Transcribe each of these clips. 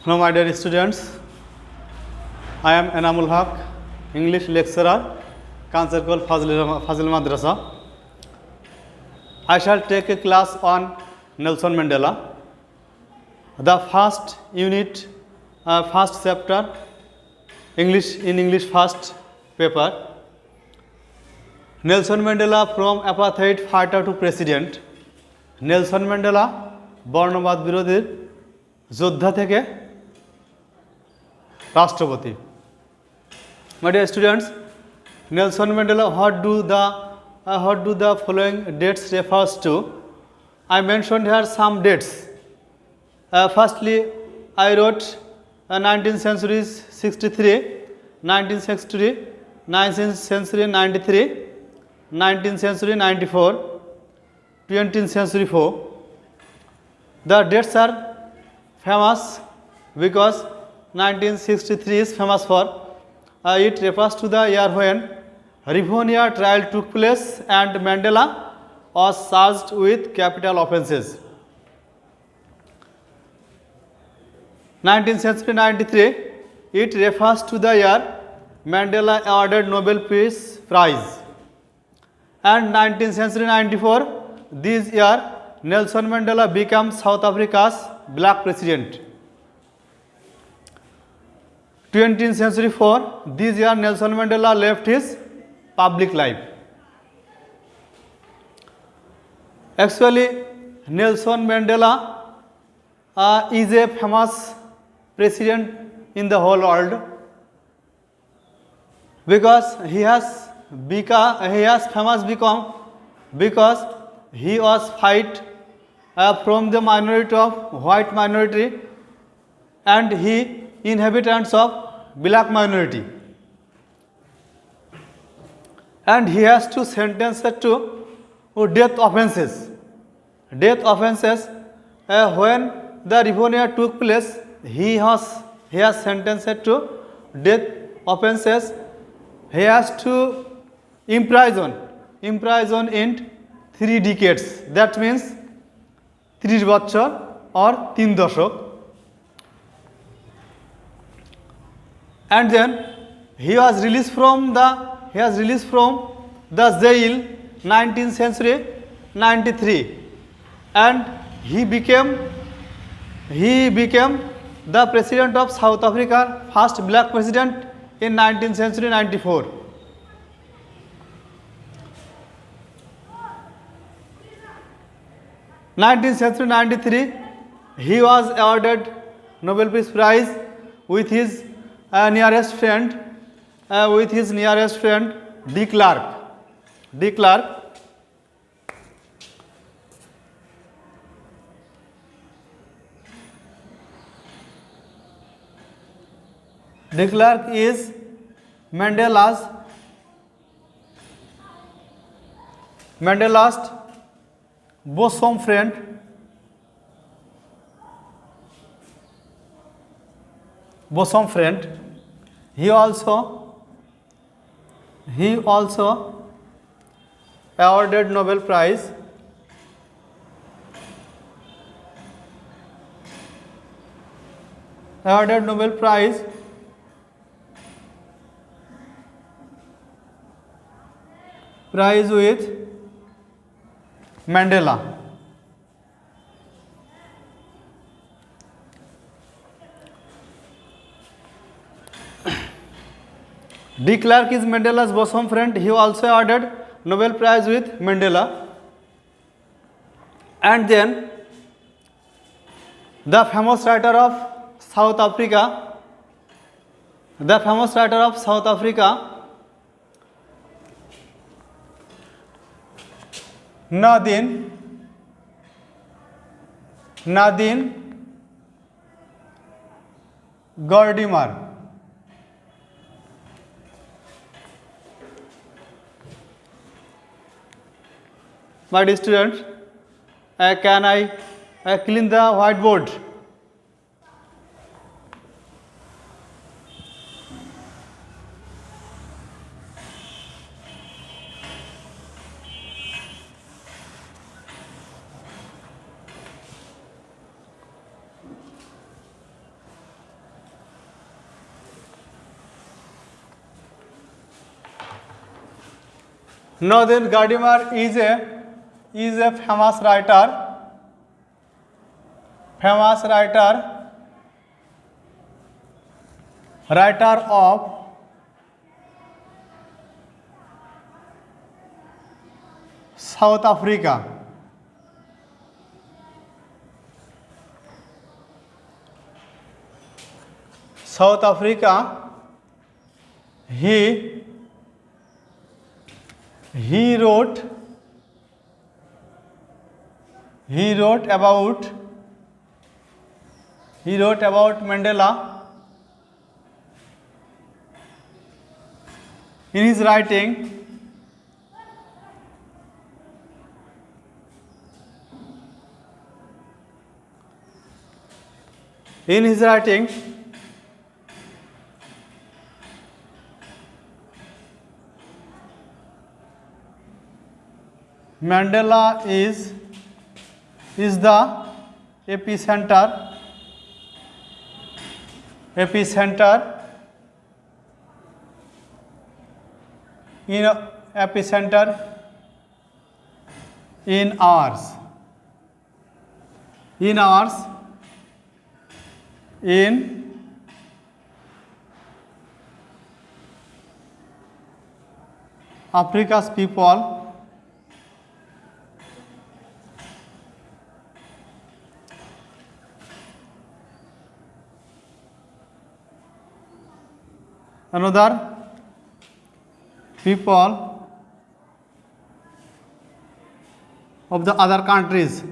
Hello, my dear students. I am Enamul Haq, English lecturer, Cancer Call Fazil Madrasa. I shall take a class on Nelson Mandela. The first unit, first chapter, English first paper. Nelson Mandela from apartheid fighter to president. Nelson Mandela বর্ণবাদ বিরোধীর যোদ্ধা থেকে রাষ্ট্রপতি. My dear students, Nelson Mandela, what do the following dates refers to? I mentioned here some dates. Firstly, I wrote 19th century 63, 19th century 93, 19th century 94, 20th century 4. The dates are famous because 1963 is famous for it refers to the year when Rivonia trial took place and Mandela was charged with capital offences. 19th century 93, it refers to the year Mandela awarded Nobel Peace Prize. And 19th century 94, this year Nelson Mandela became South Africa's black president. 20th century 4, this year Nelson Mandela left his public life. Actually, Nelson Mandela is a famous president in the whole world because he has famous become because he was fight from the minority of white minority and he inhabitants of black minority, and he has to sentence to death offences. When the Rivonia took place, he has sentenced to death offences. He has to imprison in 3 decades. That means 30 বছর or 3 দশক. And then he was released from the jail 19th century 93, and he became the president of South Africa, first black president in 19th century 94. In 19th century 93, he was awarded Nobel Peace Prize with his nearest friend D. Clark. D. Clark is Mandela's bosom friend. He also awarded Nobel Prize with Mandela. D. Clark is Mandela's bosom friend. He also awarded Nobel Prize with Mandela. And then the famous writer of South Africa, Nadine Gordimer. My dear students, can I clean the whiteboard? Nordin Gardiner is a famous writer of South Africa. South Africa, he wrote about Mandela in his writing. Mandela is the epicenter in ours in Africa's people. Another people of the other countries,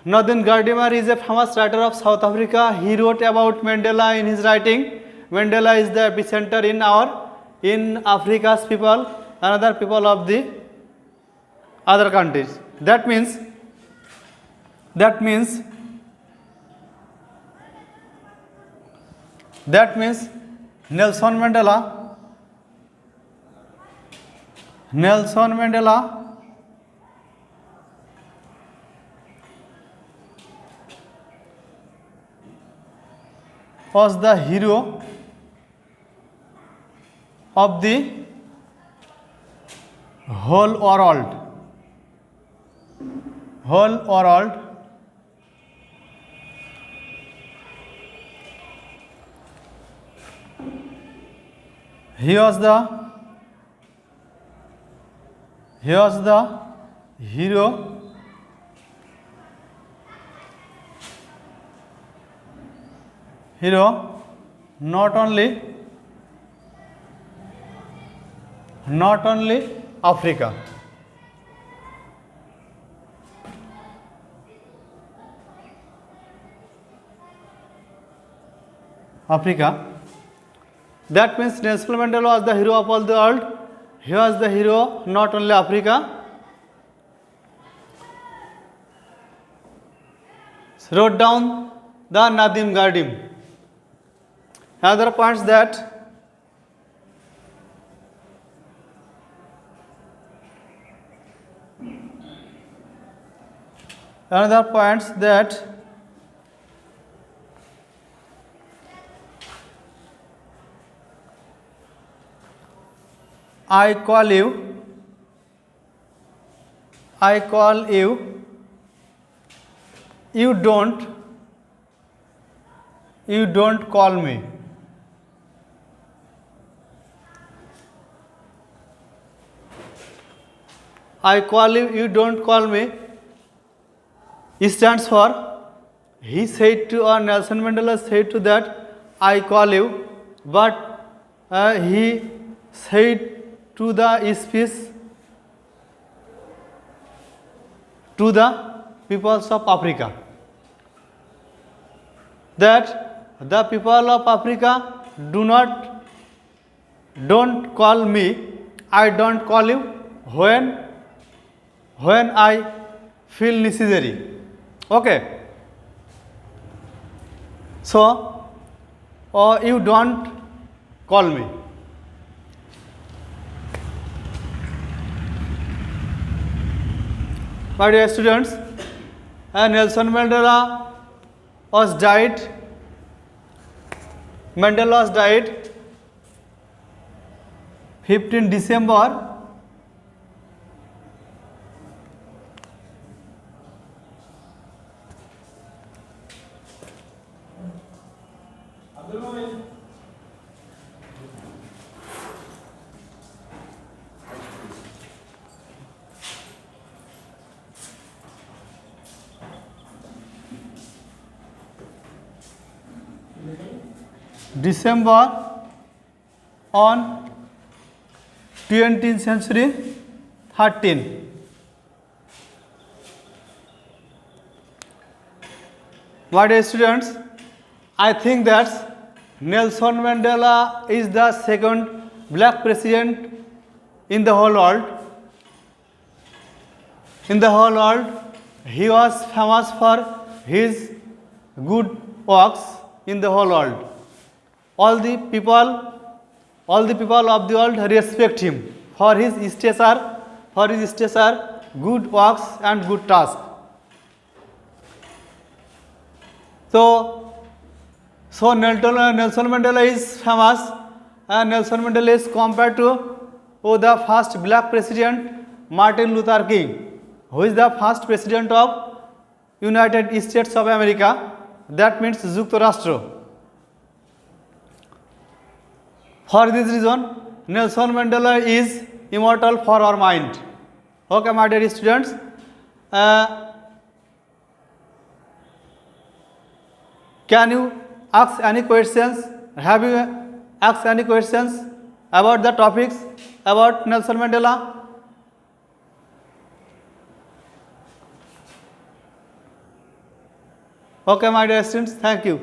Nordin Gardiner is a famous writer of South Africa. He wrote about Mandela in his writing. Mandela is the epicenter in Africa's people, another people of the other countries. That means Nelson Mandela was the hero of the whole world. He was the hero not only Africa. That means Nelson Mandela was the hero of all the world. He was the hero not only Africa. Wrote down the Nadim Gardim. Another points that I call you, you don't call me. I call you, you don't call me. It stands for, he said to, or Nelson Mandela said to that, I call you, but he said to the speech to the peoples of Africa that the people of Africa don't call me, I don't call you when I feel necessary. Okay. So, you don't call me. My dear students, Nelson Mandela was died. Mandela was died 15 December 20th century 13. My dear students, I think that Nelson Mandela is the second black president in the whole world. In the whole world, he was famous for his good works in the whole world. All the people of the world respect him for his stature, good works and good tasks. So Nelson Mandela is famous, and Nelson Mandela is compared to the first black president Martin Luther King, who is the first president of United States of America. That means Yukta Rashtra. For this reason, Nelson Mandela is immortal for our mind. Okay, my dear students. Can you ask any questions? Have you asked any questions about the topics about Nelson Mandela? Okay, my dear students, thank you.